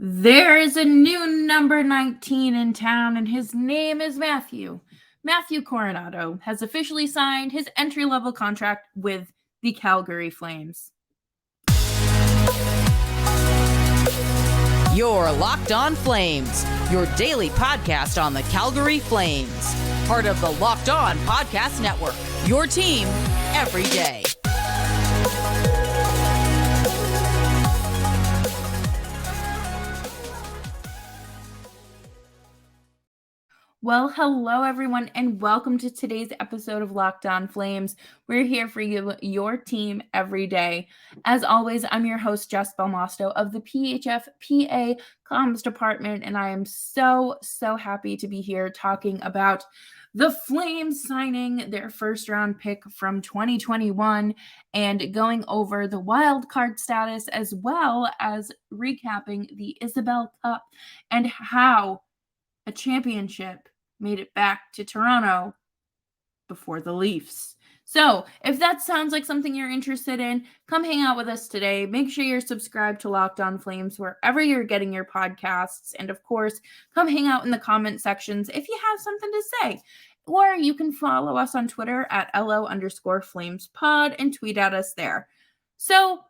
There is a new number 19 in town, and his name is Matthew. Matthew Coronato has officially signed his entry-level contract with the Calgary Flames. You're Locked On Flames, your daily podcast on the Calgary Flames. Part of the Locked On Podcast Network, your team every day. Well, hello everyone, and welcome to today's episode of Locked On Flames. We're here for you, your team, every day. As always, I'm your host, Jess Belmosto of the PHF PA Comms Department, and I am so happy to be here talking about the Flames signing their first-round pick from 2021 and going over the wild card status, as well as recapping the Isobel Cup and how a championship made it back to Toronto before the Leafs. So if that sounds like something you're interested in, come hang out with us today. Make sure you're subscribed to Locked On Flames wherever you're getting your podcasts. And of course, come hang out in the comment sections if you have something to say. Or you can follow us on Twitter at LO_FlamesPod and tweet at us there. So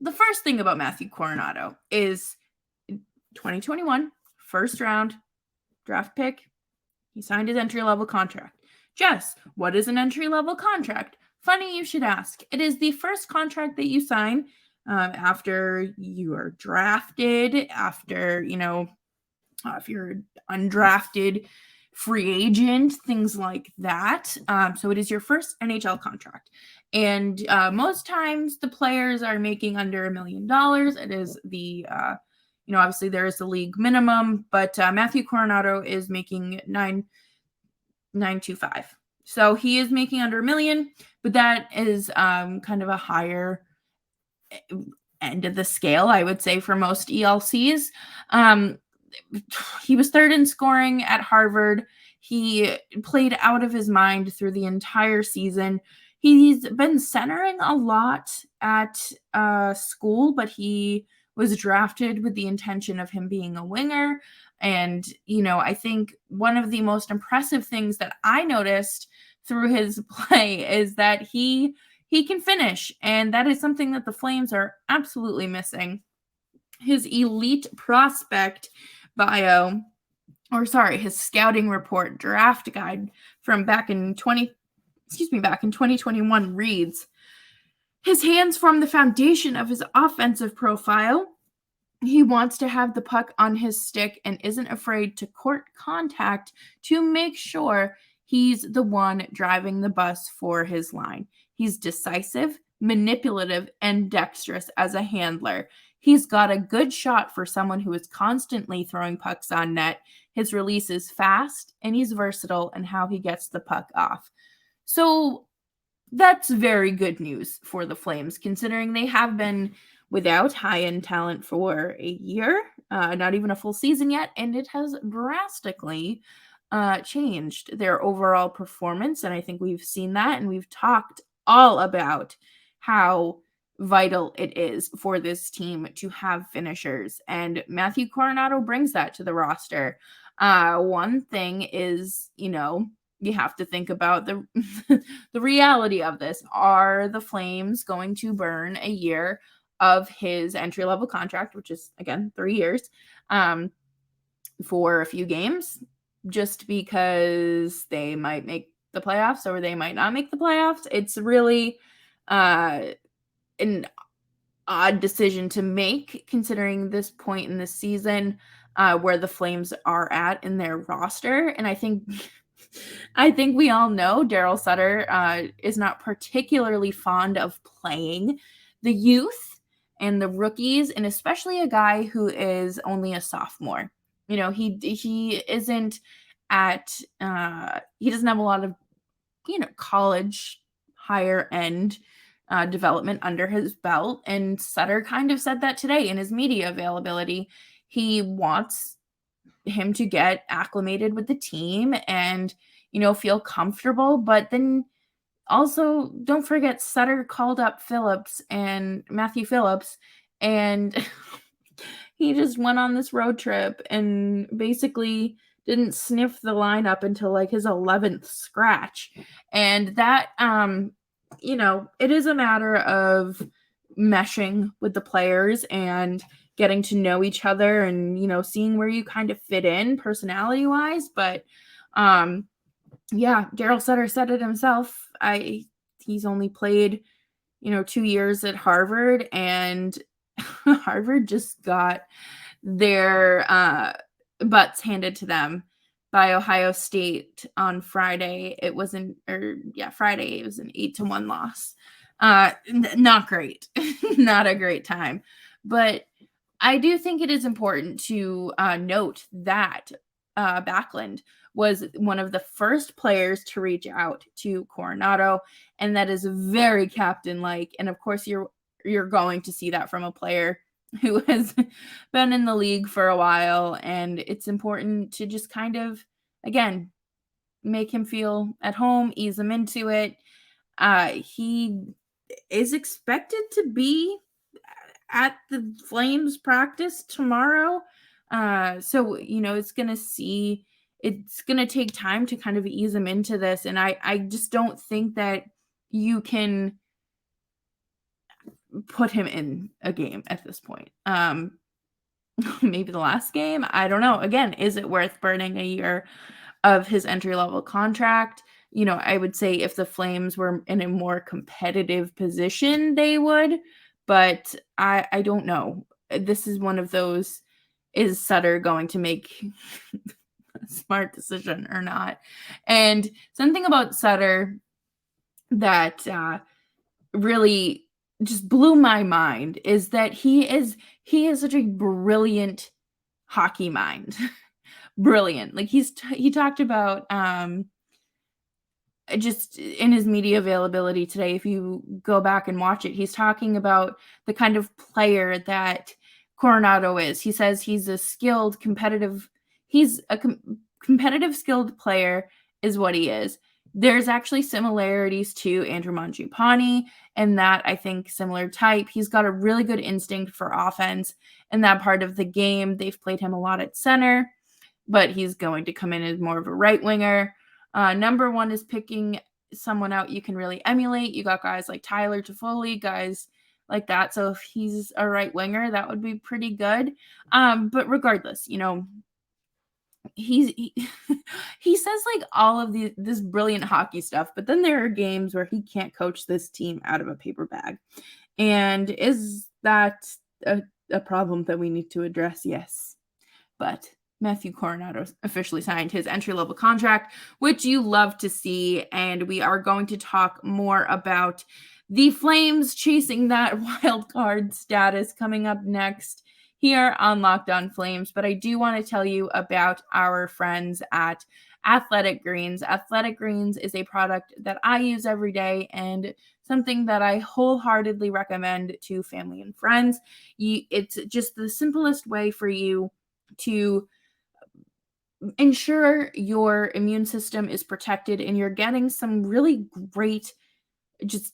the first thing about Matthew Coronato is 2021, first round, draft pick. He signed his entry-level contract. Jess, what is an entry-level contract? Funny you should ask. It is the first contract that you sign after you are drafted, after, if you're an undrafted free agent, things like that. So it is your first NHL contract. And most times the players are making under $1 million. It is the obviously there is the league minimum, but Matthew Coronato is making $9.25. So he is making under $1 million, but that is kind of a higher end of the scale, I would say, for most ELCs. He was third in scoring at Harvard. He played out of his mind through the entire season. He's been centering a lot at school, but he was drafted with the intention of him being a winger. And, I think one of the most impressive things that I noticed through his play is that he can finish. And that is something that the Flames are absolutely missing. His elite prospect bio, his scouting report draft guide from back in 2021 reads, his hands form the foundation of his offensive profile. He wants to have the puck on his stick and isn't afraid to court contact to make sure he's the one driving the bus for his line. He's decisive, manipulative, and dexterous as a handler. He's got a good shot for someone who is constantly throwing pucks on net. His release is fast, and he's versatile in how he gets the puck off. So that's very good news for the Flames, considering they have been without high-end talent for a year, not even a full season yet, and it has drastically changed their overall performance, and I think we've seen that, and we've talked all about how vital it is for this team to have finishers, and Matthew Coronato brings that to the roster. One thing is, you have to think about the the reality of this. Are the Flames going to burn a year of his entry-level contract, which is, again, 3 years, for a few games, just because they might make the playoffs or they might not make the playoffs? It's really an odd decision to make, considering this point in the season where the Flames are at in their roster. And I think we all know Darryl Sutter is not particularly fond of playing the youth and the rookies, and especially a guy who is only a sophomore. He isn't at he doesn't have a lot of college higher end development under his belt, and Sutter kind of said that today in his media availability. He wants him to get acclimated with the team and feel comfortable, but then also, don't forget Sutter called up Matthew Phillips, and he just went on this road trip and basically didn't sniff the lineup until like his 11th scratch. And that, it is a matter of meshing with the players and getting to know each other and, seeing where you kind of fit in personality wise. But, Darryl Sutter said it himself. He's only played, 2 years at Harvard, and Harvard just got their butts handed to them by Ohio State on Friday. Friday. It was an 8-1 loss. Not great. Not a great time. But I do think it is important to note that Backlund was one of the first players to reach out to Coronato, and that is very captain-like. And of course, you're going to see that from a player who has been in the league for a while, and it's important to just kind of, again, make him feel at home, ease him into it. He is expected to be at the Flames practice tomorrow. So, it's going to take time to kind of ease him into this. And I just don't think that you can put him in a game at this point. Maybe the last game. I don't know. Again, is it worth burning a year of his entry-level contract? I would say if the Flames were in a more competitive position, they would. But I don't know. This is one of those, is Sutter going to make a smart decision or not? And something about Sutter that really just blew my mind is that he is such a brilliant hockey mind. Brilliant. Like he talked about just in his media availability today, if you go back and watch it, he's talking about the kind of player that Coronato is. He says he's a skilled, competitive skilled player is what he is. There's actually similarities to Andrew Mangiapane and that, I think, similar type. He's got a really good instinct for offense in that part of the game. They've played him a lot at center, but he's going to come in as more of a right winger. Number one is picking someone out you can really emulate. You got guys like Tyler Toffoli, guys like that. So if he's a right winger, that would be pretty good. But regardless, he says like all of this brilliant hockey stuff, but then there are games where he can't coach this team out of a paper bag. And is that a problem that we need to address? Yes. But Matthew Coronato officially signed his entry-level contract, which you love to see, and we are going to talk more about the Flames chasing that wild card status coming up next here on Locked On Flames. But I do want to tell you about our friends at Athletic Greens. Athletic Greens is a product that I use every day and something that I wholeheartedly recommend to family and friends. It's just the simplest way for you to ensure your immune system is protected and you're getting some really great just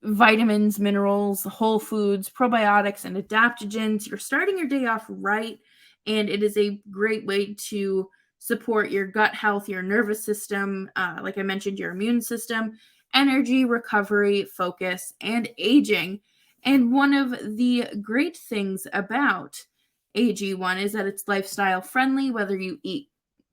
vitamins, minerals, whole foods, probiotics, and adaptogens. You're starting your day off right, and it is a great way to support your gut health, your nervous system, like I mentioned, your immune system, energy, recovery, focus, and aging. And one of the great things about AG1 is that it's lifestyle friendly, whether you eat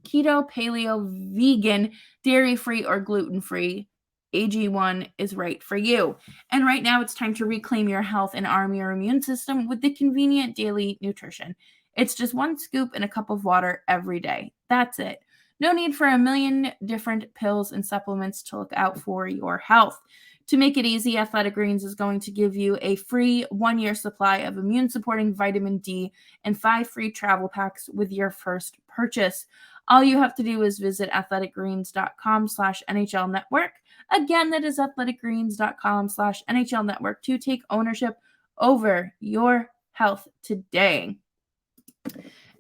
keto, paleo, vegan, dairy-free, or gluten-free. AG1 is right for you. And right now it's time to reclaim your health and arm your immune system with the convenient daily nutrition. It's just one scoop in a cup of water every day. That's it. No need for a million different pills and supplements to look out for your health. To make it easy, Athletic Greens is going to give you a free 1-year supply of immune-supporting vitamin D and 5 free travel packs with your first purchase. All you have to do is visit athleticgreens.com/NHL Network. Again, that is athleticgreens.com/NHL Network to take ownership over your health today.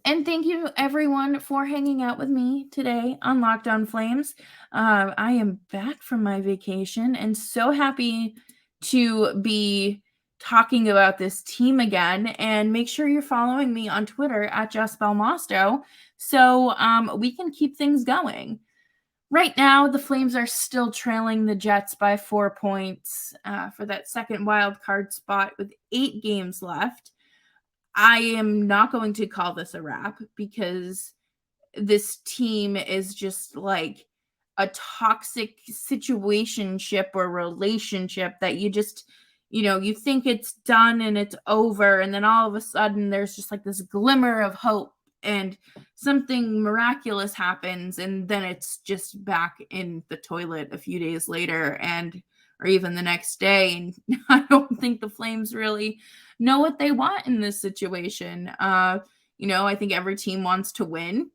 And thank you, everyone, for hanging out with me today on Locked On Flames. I am back from my vacation and so happy to be talking about this team again. And make sure you're following me on Twitter at Jess Belmosto so we can keep things going. Right now, the Flames are still trailing the Jets by 4 points for that second wild card spot with 8 games left. I am not going to call this a wrap because this team is just like a toxic situationship or relationship that you just, you think it's done and it's over. And then all of a sudden there's just like this glimmer of hope and something miraculous happens. And then it's just back in the toilet a few days later or even the next day. And I don't think the Flames really know what they want in this situation. I think every team wants to win.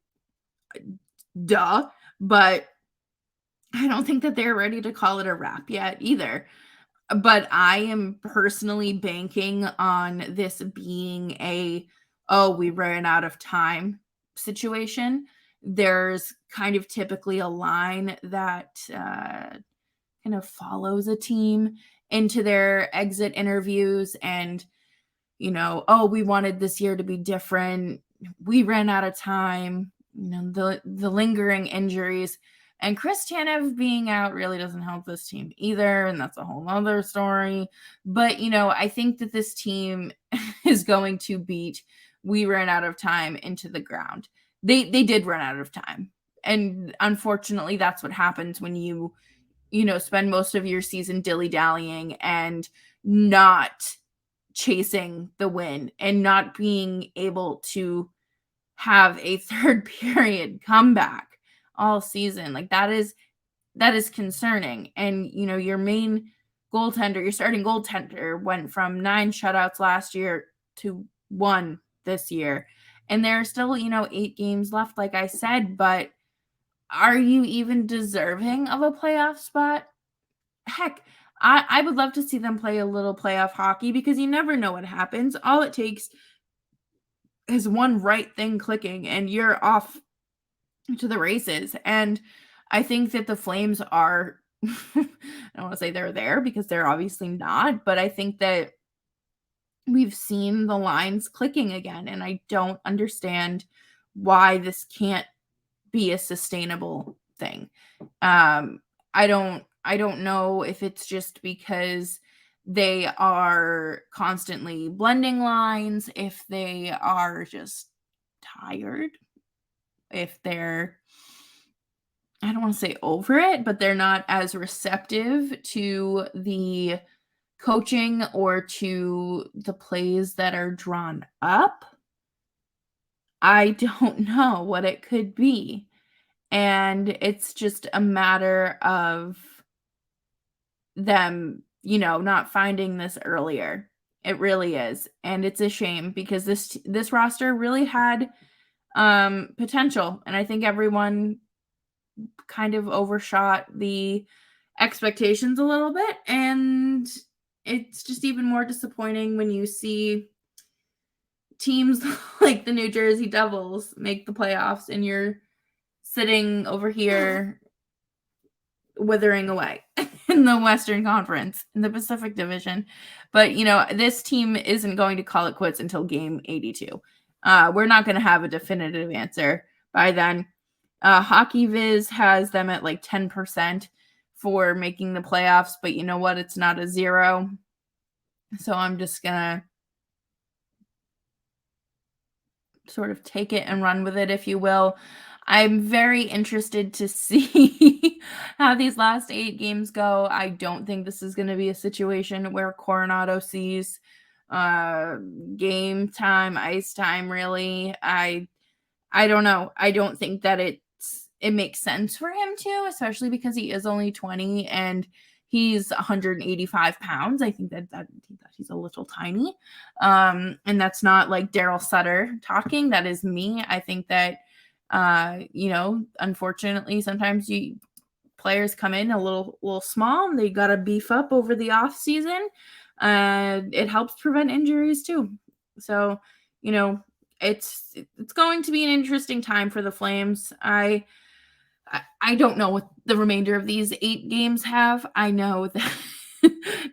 Duh. But I don't think that they're ready to call it a wrap yet either. But I am personally banking on this being we ran out of time situation. There's kind of typically a line that kind of follows a team into their exit interviews and, we wanted this year to be different. We ran out of time. The lingering injuries. And Chris Tanev being out really doesn't help this team either, and that's a whole other story. But, I think that this team is going to beat we ran out of time into the ground. They did run out of time. And unfortunately, that's what happens when you spend most of your season dilly-dallying and not chasing the win and not being able to have a third period comeback all season. Like that is concerning. And your main goaltender, your starting goaltender went from 9 shutouts last year to 1 this year. And there are still, 8 games left, like I said, but are you even deserving of a playoff spot? Heck, I would love to see them play a little playoff hockey because you never know what happens. All it takes is one right thing clicking and you're off to the races. And I think that the Flames are, I don't want to say they're there because they're obviously not, but I think that we've seen the lines clicking again. And I don't understand why this can't be a sustainable thing. I don't know if it's just because they are constantly blending lines, if they are just tired, if they're, I don't want to say over it, but they're not as receptive to the coaching or to the plays that are drawn up. I don't know what it could be. And it's just a matter of them, not finding this earlier. It really is. And it's a shame because this roster really had potential. And I think everyone kind of overshot the expectations a little bit. And it's just even more disappointing when you see teams like the New Jersey Devils make the playoffs and you're sitting over here withering away in the Western Conference, in the Pacific Division. But, this team isn't going to call it quits until game 82. We're not going to have a definitive answer by then. Hockey Viz has them at like 10% for making the playoffs, but you know what? It's not a 0. So I'm just going to sort of take it and run with it, if you will. I'm very interested to see how these last 8 games go. I don't think this is going to be a situation where Coronato sees game time, ice time, really. I don't know. I don't think that it makes sense for him to, especially because he is only 20 and he's 185 pounds. I think that he's a little tiny. And that's not like Darryl Sutter talking. That is me. I think that, unfortunately, sometimes players come in a little small and they got to beef up over the off season. It helps prevent injuries too. So, it's going to be an interesting time for the Flames. I don't know what the remainder of these 8 games have. I know that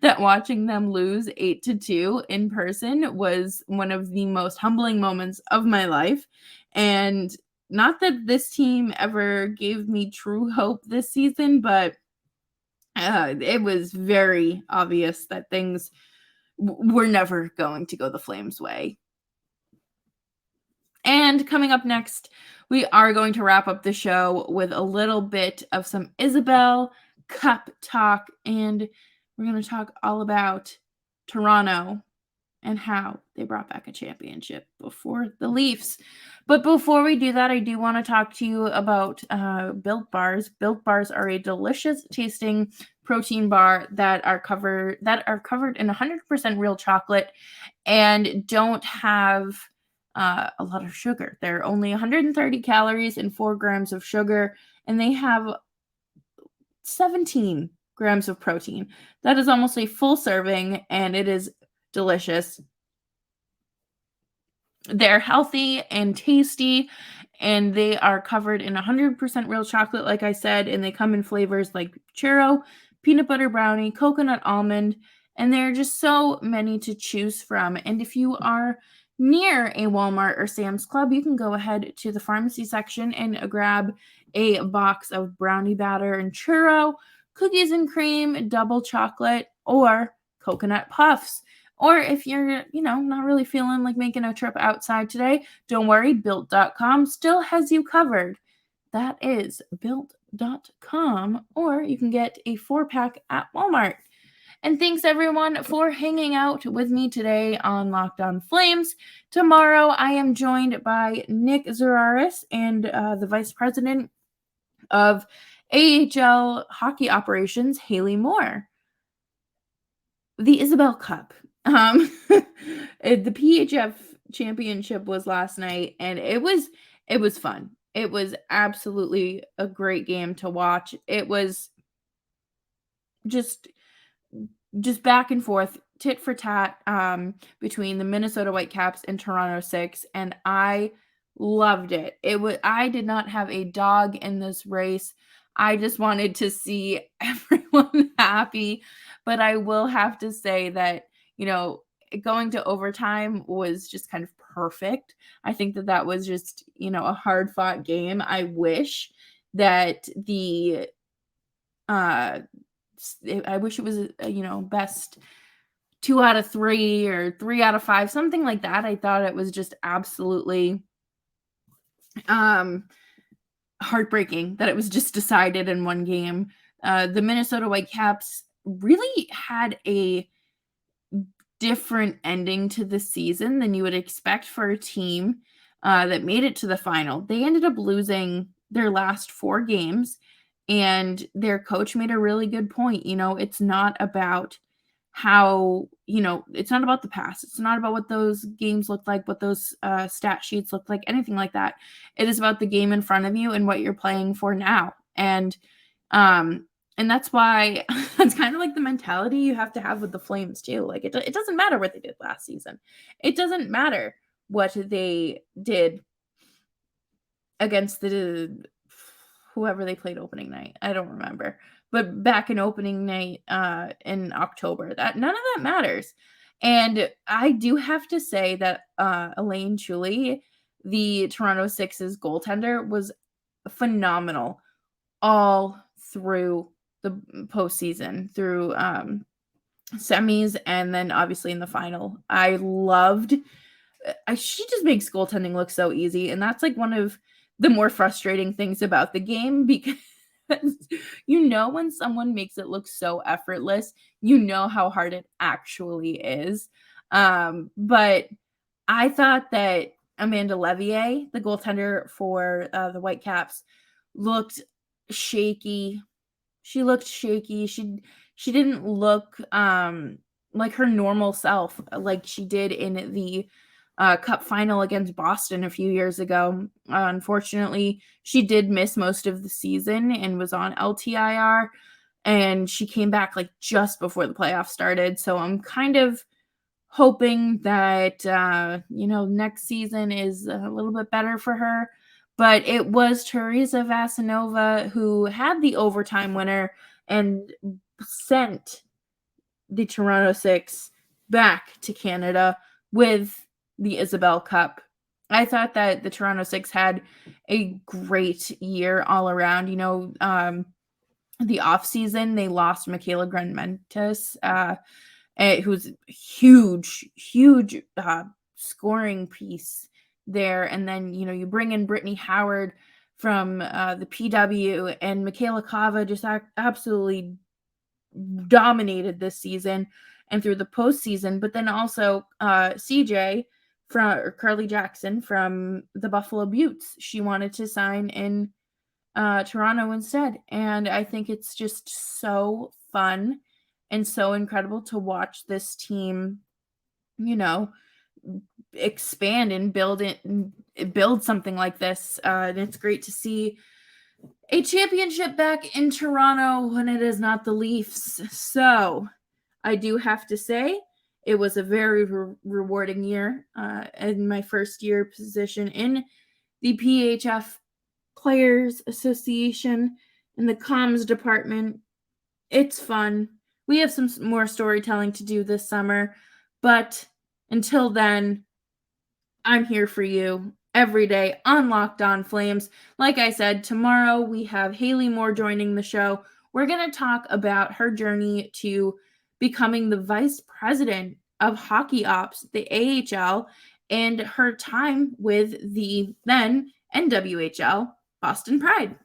that watching them lose 8-2 in person was one of the most humbling moments of my life. And not that this team ever gave me true hope this season, but it was very obvious that things were never going to go the Flames' way. And coming up next, we are going to wrap up the show with a little bit of some Isobel Cup talk, and we're going to talk all about Toronto and how they brought back a championship before the Leafs. But before we do that, I do want to talk to you about Built Bars. Built Bars are a delicious tasting protein bar that are covered in 100% real chocolate and don't have a lot of sugar. They're only 130 calories and 4 grams of sugar, and they have 17 grams of protein. That is almost a full serving, and it is delicious. They're healthy and tasty, and they are covered in 100% real chocolate, like I said, and they come in flavors like churro, peanut butter brownie, coconut almond, and there are just so many to choose from. And if you are near a Walmart or Sam's Club, you can go ahead to the pharmacy section and grab a box of brownie batter and churro, cookies and cream, double chocolate, or coconut puffs. Or if you're, not really feeling like making a trip outside today, don't worry, Built.com still has you covered. That is Built.com, or you can get a 4-pack at Walmart. And thanks everyone for hanging out with me today on Locked On Flames. Tomorrow I am joined by Nick Zararis and the Vice President of AHL Hockey Operations, Haley Moore. The Isobel Cup. The PHF championship was last night, and it was fun. It was absolutely a great game to watch. It was just back and forth, tit for tat, between the Minnesota Whitecaps and Toronto Six, and I loved it. I did not have a dog in this race. I just wanted to see everyone happy, but I will have to say that, going to overtime was just kind of perfect. I think that was just, a hard-fought game. I wish that I wish it was, best 2 out of 3 or 3 out of 5, something like that. I thought it was just absolutely heartbreaking that it was just decided in one game. The Minnesota Whitecaps really had a different ending to the season than you would expect for a team that made it to the final. They ended up losing their last 4 games, and their coach made a really good point. It's not about how, it's not about the past. It's not about what those games look like, what those stat sheets look like, anything like that. It is about the game in front of you and what you're playing for now. And that's why that's kind of like the mentality you have to have with the Flames too. Like it doesn't matter what they did last season. It doesn't matter what they did against whoever they played opening night. I don't remember. But back in opening night in October, that none of that matters. And I do have to say that Elaine Chuli, the Toronto Six's goaltender, was phenomenal all through the postseason, through semis, and then obviously in the final. I loved. She just makes goaltending look so easy, and that's like one of the more frustrating things about the game, because when someone makes it look so effortless, how hard it actually is. But I thought that Amanda Levier, the goaltender for the Whitecaps, looked shaky. She looked shaky. She didn't look like her normal self, like she did in the Cup final against Boston a few years ago. Unfortunately, she did miss most of the season and was on LTIR, and she came back like just before the playoffs started. So I'm kind of hoping that, next season is a little bit better for her. But it was Teresa Vasanova who had the overtime winner and sent the Toronto Six back to Canada with the Isobel Cup. I thought that the Toronto Six had a great year all around. The off season they lost Michaela Grunmentis, who's huge scoring piece there, and then you bring in Brittany Howard from the PW, and Michaela Kava just absolutely dominated this season and through the postseason. But then also CJ or Carly Jackson from the Buffalo Beauts, she wanted to sign in Toronto instead, and I think it's just so fun and so incredible to watch this team, expand and build something like this. And it's great to see a championship back in Toronto when it is not the Leafs. So I do have to say it was a very rewarding year in my first year position in the PHF Players Association in the comms department. It's fun. We have some more storytelling to do this summer, but until then, I'm here for you every day on Locked On Flames. Like I said, tomorrow we have Haley Moore joining the show. We're going to talk about her journey to becoming the vice president of hockey ops, the AHL, and her time with the then NWHL Boston Pride.